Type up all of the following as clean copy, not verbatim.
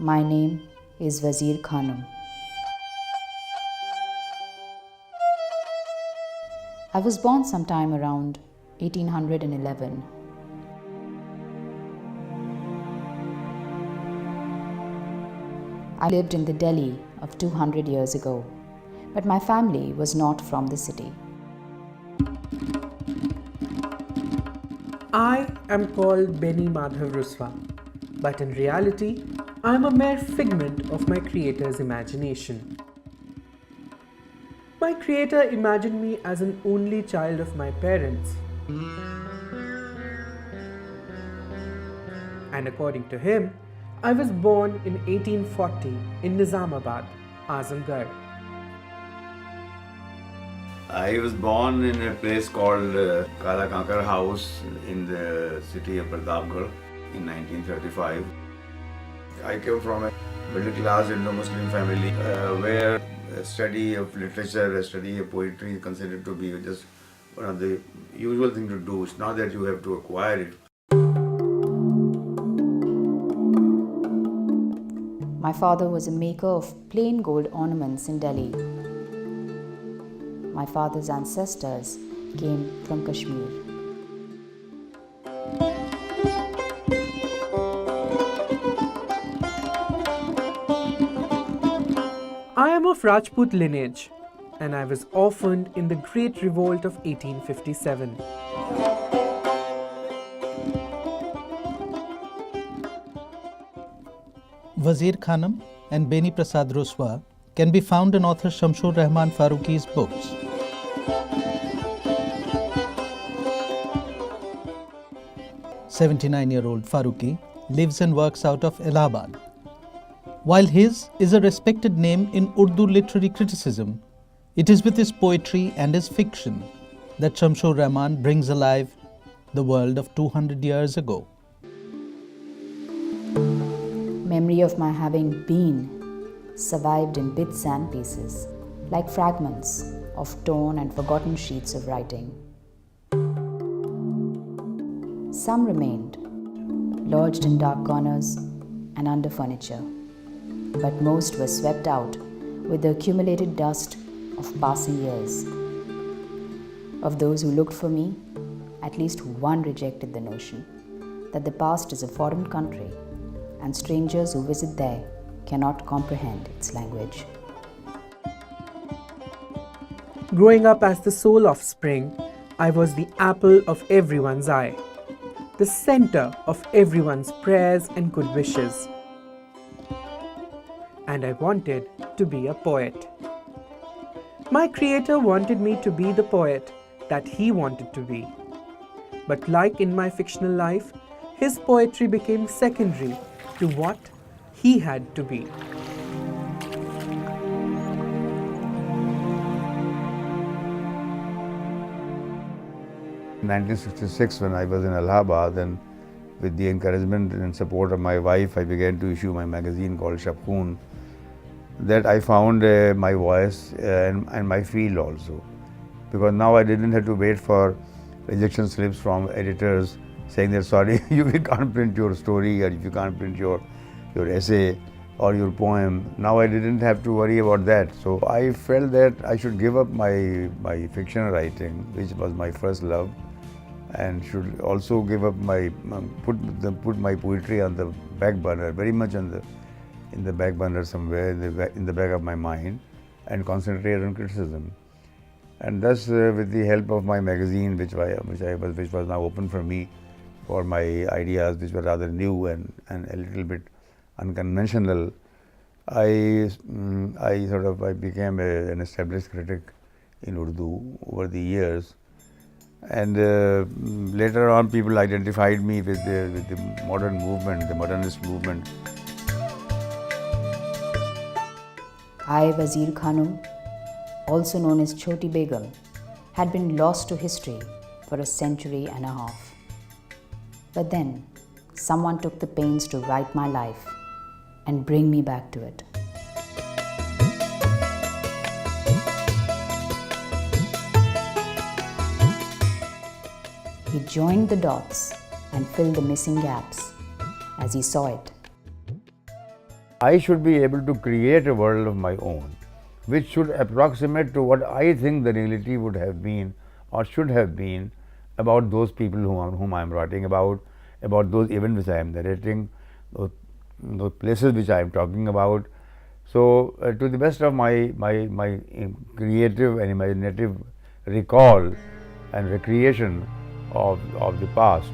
My name is Wazir Khanum. I was born sometime around 1811. I lived in the Delhi of 200 years ago, but my family was not from the city. I am called Beni Madhav Ruswa, but in reality, I am a mere figment of my creator's imagination. My creator imagined me as an only child of my parents. And according to him, I was born in 1840 in Nizamabad, Azamgarh. I was born in a place called Kala Kankar House in the city of Pratapgarh in 1935. I came from a middle class Indo-Muslim family where a study of literature, a study of poetry is considered to be just one of the usual things to do. It's not that you have to acquire it. My father was a maker of plain gold ornaments in Delhi. My father's ancestors came from Kashmir. I am of Rajput lineage, and I was orphaned in the Great Revolt of 1857. Wazir Khanum and Beni Prasad Ruswa can be found in author Shamshur Rahman Faruqi's books. "79-year-old Faruqi lives and works out of Allahabad. While his is a respected name in Urdu literary criticism, it is with his poetry and his fiction that Shamshur Rahman brings alive the world of 200 years ago. Memory of my having been survived in bits and pieces, like fragments of torn and forgotten sheets of writing. Some remained, lodged in dark corners and under furniture, but most were swept out with the accumulated dust of passing years. Of those who looked for me, at least one rejected the notion that the past is a foreign country and strangers who visit there cannot comprehend its language. Growing up as the sole offspring, I was the apple of everyone's eye, the center of everyone's prayers and good wishes. And I wanted to be a poet. My creator wanted me to be the poet that he wanted to be. But like in my fictional life, his poetry became secondary to what he had to be. In 1966, when I was in Allahabad, and with the encouragement and support of my wife, I began to issue my magazine called Shapkhoon. That I found my voice and my field also. Because now I didn't have to wait for rejection slips from editors saying that sorry, you can't print your story, or if you can't print your essay or your poem. Now I didn't have to worry about that. So I felt that I should give up my fiction writing, which was my first love, and should also give up put my poetry on the back burner, very much in the back burner somewhere in the back of my mind, and concentrate on criticism. And thus, with the help of my magazine, which was now open for me, for my ideas, which were rather new and a little bit unconventional, I became an established critic in Urdu over the years. And later on, people identified me with the modern movement, the modernist movement. I, Wazir Khanum, also known as Choti Begum, had been lost to history for a century and a half. But then, someone took the pains to write my life and bring me back to it. He joined the dots and filled the missing gaps as he saw it. I should be able to create a world of my own, which should approximate to what I think the reality would have been or should have been about those people whom I am writing about those events which I am narrating, those places which I am talking about. So, to the best of my creative and imaginative recall and recreation of the past.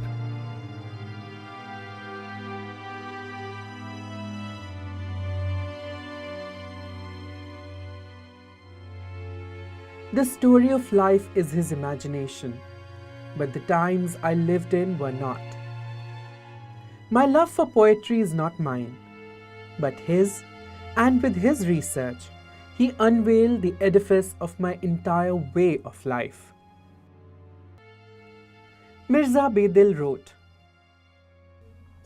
The story of life is his imagination, but the times I lived in were not. My love for poetry is not mine, but his, and with his research, he unveiled the edifice of my entire way of life. Mirza Bedil wrote,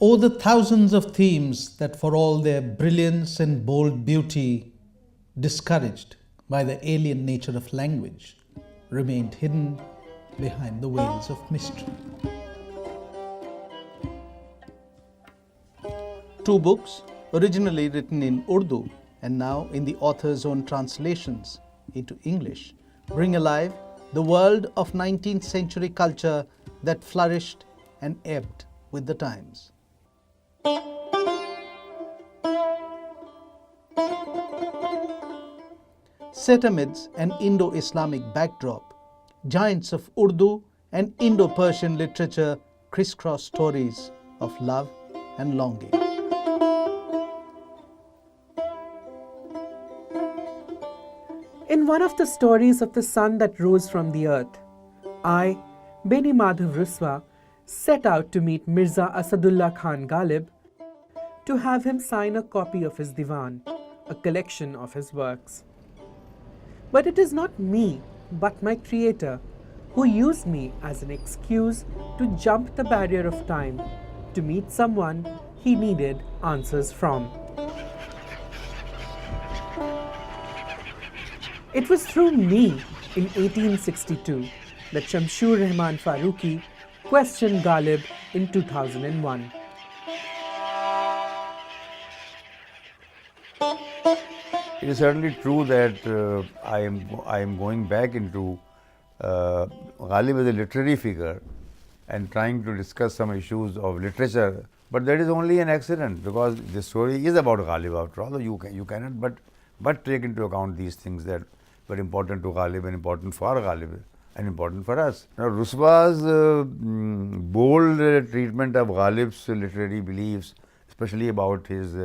"Oh, the thousands of themes that for all their brilliance and bold beauty, discouraged by the alien nature of language, remained hidden behind the veils of mystery." 2 books, originally written in Urdu and now in the author's own translations into English, bring alive the world of 19th century culture that flourished and ebbed with the times. Set amidst an Indo-Islamic backdrop, giants of Urdu and Indo-Persian literature crisscross stories of love and longing. In one of the stories of the sun that rose from the earth, I, Beni Madhav Ruswa, set out to meet Mirza Asadullah Khan Ghalib to have him sign a copy of his Diwan, a collection of his works. But it is not me, but my creator, who used me as an excuse to jump the barrier of time to meet someone he needed answers from. It was through me in 1862 that Shamshur Rahman Faruqi questioned Ghalib in 2001. It is certainly true that I am going back into Ghalib as a literary figure and trying to discuss some issues of literature, but that is only an accident because the story is about Ghalib after all. You cannot but take into account these things that were important to Ghalib and important for Ghalib and important for us. Now, Ruswa's bold treatment of Ghalib's literary beliefs, especially about his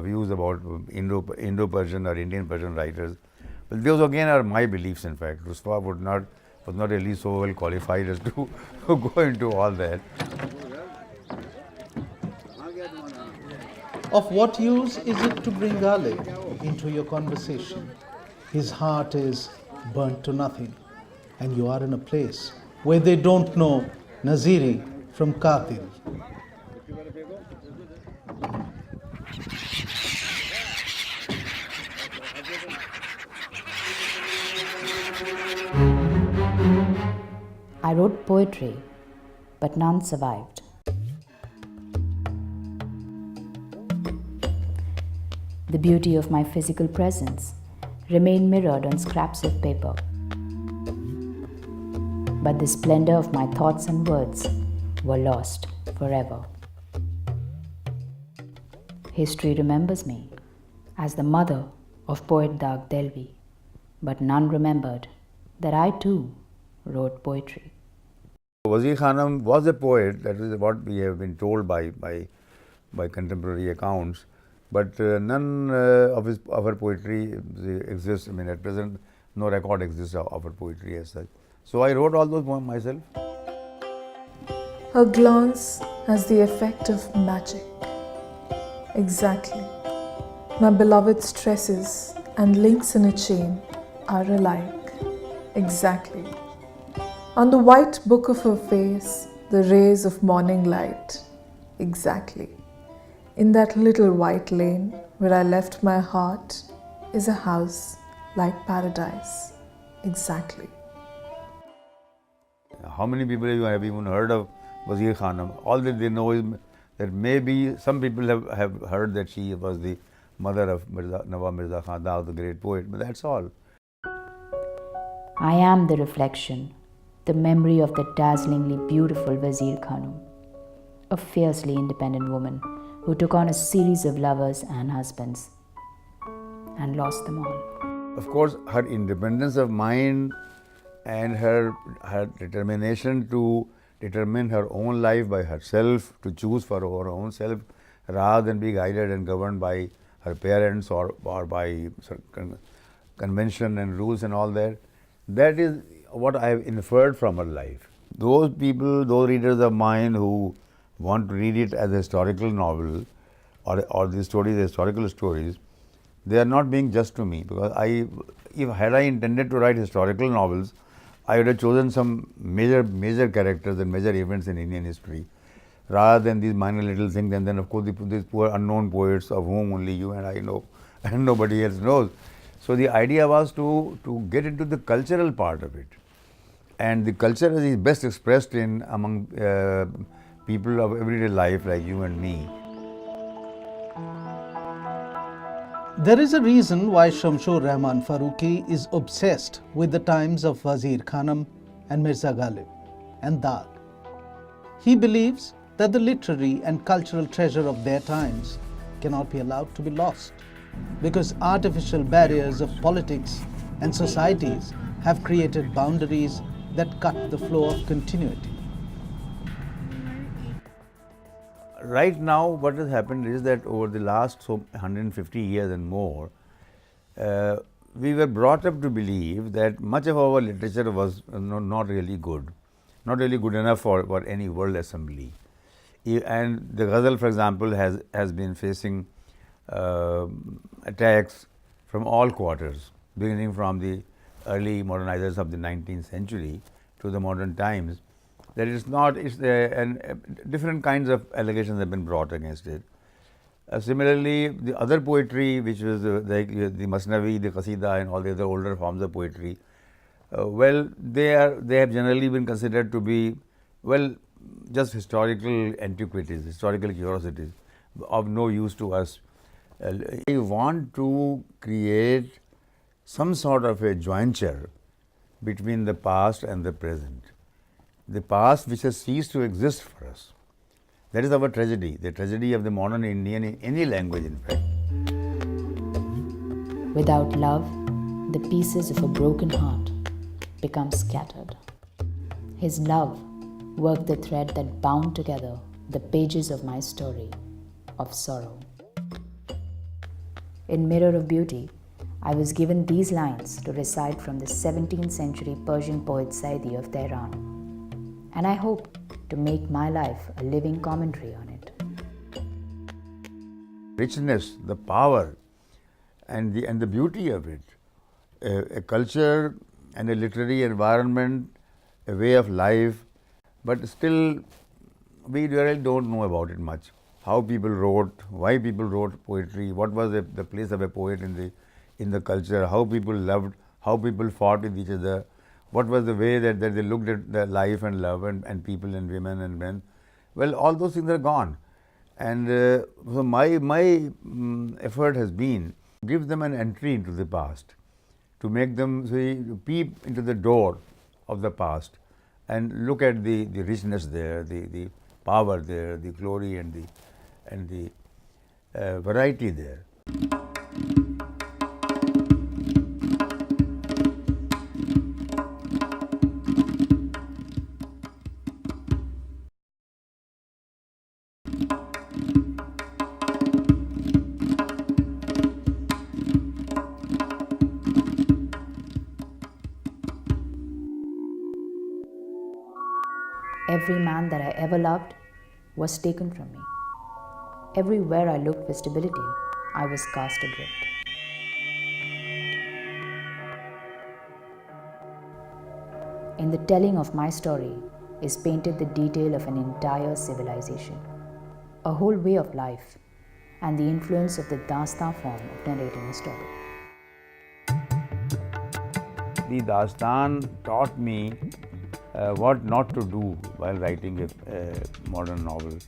views about Indo-Persian or Indian-Persian writers, well, those again are my beliefs. In fact, Ruswa was not really so well qualified as to go into all that. Of what use is it to bring Ghalib into your conversation? His heart is burnt to nothing, and you are in a place where they don't know Naziri from Qatil. I wrote poetry, but none survived. The beauty of my physical presence remained mirrored on scraps of paper. But the splendor of my thoughts and words were lost forever. History remembers me as the mother of poet Dag Delvi, but none remembered that I too wrote poetry. Wazir Khanam was a poet, that is what we have been told by contemporary accounts, but none of her poetry exists. I mean, at present, no record exists of her poetry as such. So I wrote all those poems myself. Her glance has the effect of magic. Exactly. My beloved's tresses and links in a chain are alike. Exactly. On the white book of her face, the rays of morning light. Exactly. In that little white lane where I left my heart is a house like paradise. Exactly. How many people have even heard of Wazir Khanam? All that they know is that maybe some people have heard that she was the mother of Nawab Mirza Khan Dao, the great poet, but that's all. I am the reflection, the memory of the dazzlingly beautiful Wazir Khanum, a fiercely independent woman who took on a series of lovers and husbands and lost them all. Of course, her independence of mind and her determination to determine her own life by herself, to choose for her own self, rather than be guided and governed by her parents or by convention and rules and all that. That is what I have inferred from her life. Those people, those readers of mine who want to read it as a historical novel or these stories, historical stories, they are not being just to me, because had I intended to write historical novels, I would have chosen some major characters and major events in Indian history, rather than these minor little things. And then, of course, these poor unknown poets of whom only you and I know, and nobody else knows. So the idea was to get into the cultural part of it, and the culture is best expressed among people of everyday life like you and me. There is a reason why Shamshur Rahman Faruqi is obsessed with the times of Wazir Khanum and Mirza Ghalib and Daag. He believes that the literary and cultural treasure of their times cannot be allowed to be lost, because artificial barriers of politics and societies have created boundaries that cut the flow of continuity. Right now, what has happened is that over the last 150 years and more, we were brought up to believe that much of our literature was not really good enough for any world assembly. And the ghazal, for example, has been facing attacks from all quarters, beginning from the early modernizers of the 19th century to the modern times. That different kinds of allegations have been brought against it. Similarly, the other poetry, which was like the Masnavi, the Qasida, and all the other older forms of poetry, they have generally been considered to be, just historical antiquities, historical curiosities of no use to us. I want to create some sort of a jointure between the past and the present. The past which has ceased to exist for us. That is our tragedy, the tragedy of the modern Indian in any language, in fact. Without love, the pieces of a broken heart become scattered. His love worked the thread that bound together the pages of my story of sorrow. In Mirror of Beauty, I was given these lines to recite from the 17th century Persian poet Saidi of Tehran, and I hope to make my life a living commentary on it. Richness, the power, and the beauty of it, a culture and a literary environment, a way of life, but still we really don't know about it much. How people wrote, why people wrote poetry, what was the place of a poet in the culture, how people loved, how people fought with each other, what was the way that they looked at their life and love and people and women and men. Well, all those things are gone. And so my effort has been to give them an entry into the past, to make them peep into the door of the past and look at the richness there, the power there, the glory and the variety there. Every man that I ever loved was taken from me. Everywhere I looked for stability, I was cast adrift. In the telling of my story is painted the detail of an entire civilization, a whole way of life, and the influence of the Dastan form of narrating a story. The Dastan taught me what not to do while writing a modern novel.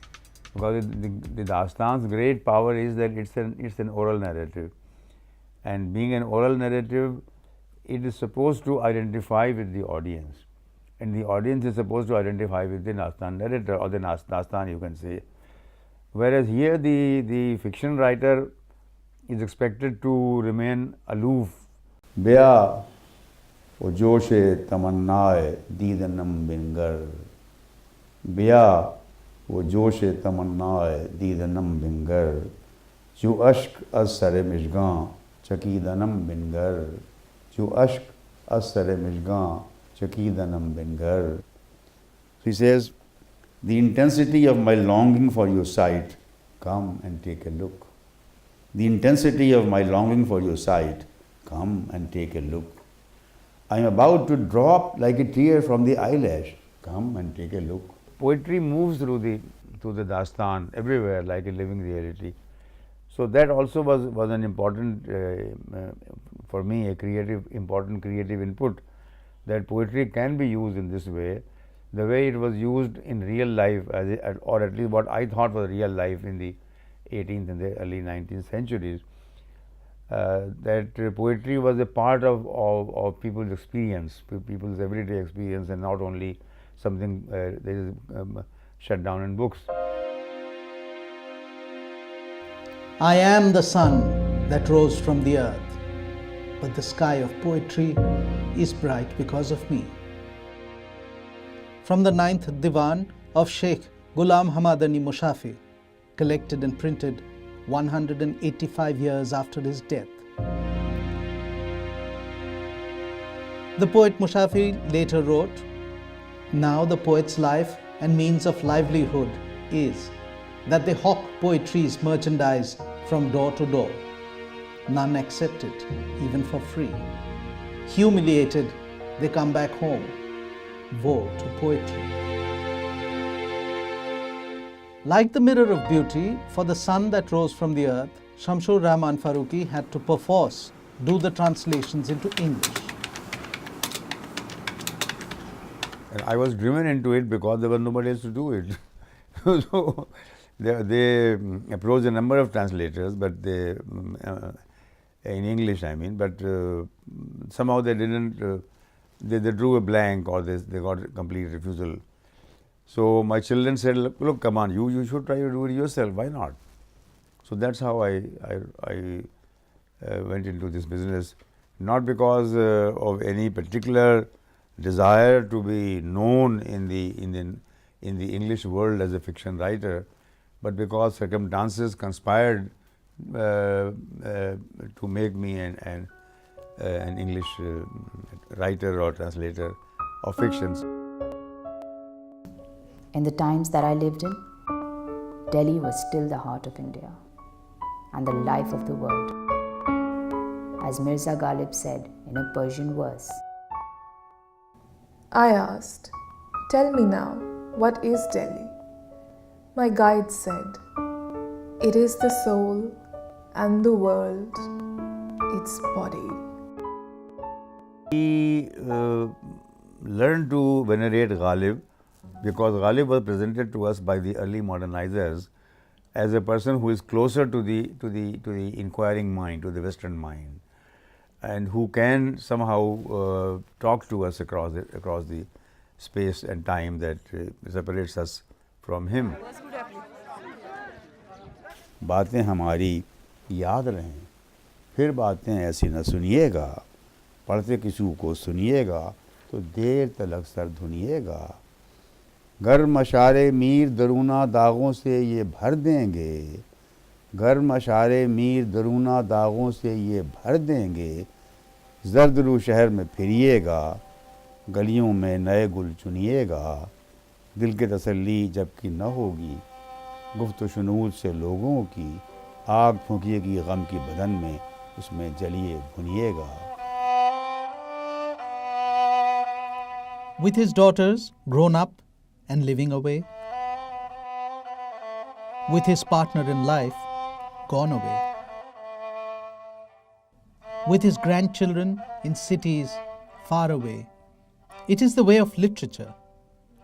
Because the Dastan's great power is that it's an oral narrative. And being an oral narrative, it is supposed to identify with the audience. And the audience is supposed to identify with the Dastan narrator, or the Dastan, you can say. Whereas here the fiction writer is expected to remain aloof. Bea o joshe tamannae didanam bingar. Bea o joshe tamannae didanam bingar. Jo ashk az sare mishgan chakidanam bingar. Jo ashk az sare mishgan chakidanam bingar. So he says, the intensity of my longing for your sight, come and take a look. The intensity of my longing for your sight, come and take a look. I am about to drop like a tear from the eyelash, come and take a look. Poetry moves through the Dastan everywhere like a living reality. So that also was an important, for me, important creative input, that poetry can be used in this way, the way it was used in real life, or at least what I thought was real life in the 18th and the early 19th centuries. That poetry was a part of people's experience, people's everyday experience, and not only something that is shut down in books. I am the sun that rose from the earth, but the sky of poetry is bright because of me. From the 9th Divan of Sheikh Ghulam Hamadani Mushafi, collected and printed 185 years after his death. The poet Mushafi later wrote, now the poet's life and means of livelihood is that they hawk poetry's merchandise from door to door. None accept it, even for free. Humiliated, they come back home. Woe to poetry. Like the mirror of beauty, for the sun that rose from the earth, Shamshur Rahman Faruqi had to perforce do the translations into English. And I was driven into it because there was nobody else to do it. So they approached a number of translators, but they, in English I mean, but somehow they didn't, they drew a blank, or they got a complete refusal. So my children said, look, come on, you should try to do it yourself, why not? So that's how I went into this business, not because of any particular desire to be known in the English world as a fiction writer, but because circumstances conspired to make me an English writer or translator of fictions. In the times that I lived in, Delhi was still the heart of India and the life of the world. As Mirza Ghalib said in a Persian verse, I asked, tell me now, what is Delhi? My guide said, it is the soul and the world, its body. We learned to venerate Ghalib because Ghalib was presented to us by the early modernizers as a person who is closer to the inquiring mind, to the Western mind, and who can somehow talk to us across the space and time that separates us from him. बातें हमारी याद रहें, फिर बातें ऐसी न सुनिएगा, पढ़ते किसी को सुनिएगा तो देर तलक सर धुनिएगा. गर्म अशारे मीर दरूना दागों से ये भर देंगे, गर्म अशारे मीर दरूना दागों से ये भर देंगे. जर्दरू शहर में फिरिएगा, गलियों में नए गुल चुनिएगा. दिल के तसल्ली जबकि न होगी, गुफ्त शुनूद से लोगों की. आग फूंकिएगी गम की बदन में, उसमें जलिए भुनिएगा. With his daughters grown up and living away, with his partner in life gone away, with his grandchildren in cities far away, it is the way of literature,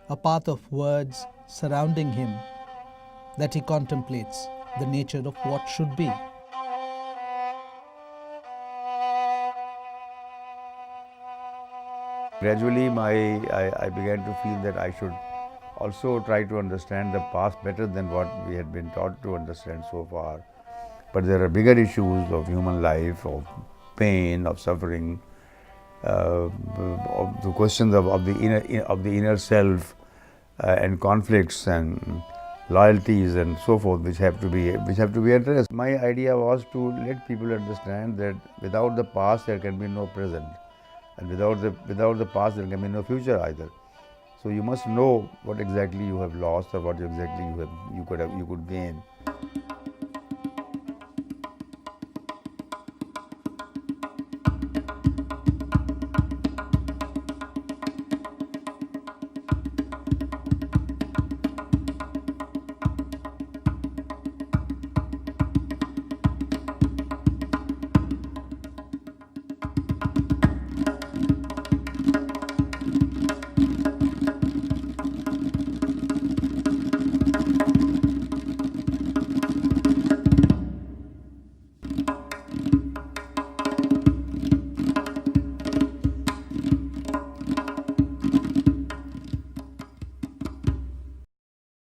a path of words surrounding him, that he contemplates the nature of what should be. Gradually, I began to feel that I should also try to understand the past better than what we had been taught to understand so far. But there are bigger issues of human life, of pain, of suffering, of the questions of the inner self, and conflicts and loyalties and so forth, which have to be addressed. My idea was to let people understand that without the past there can be no present, and without the past there can be no future either. So you must know what exactly you have lost or what exactly you could gain.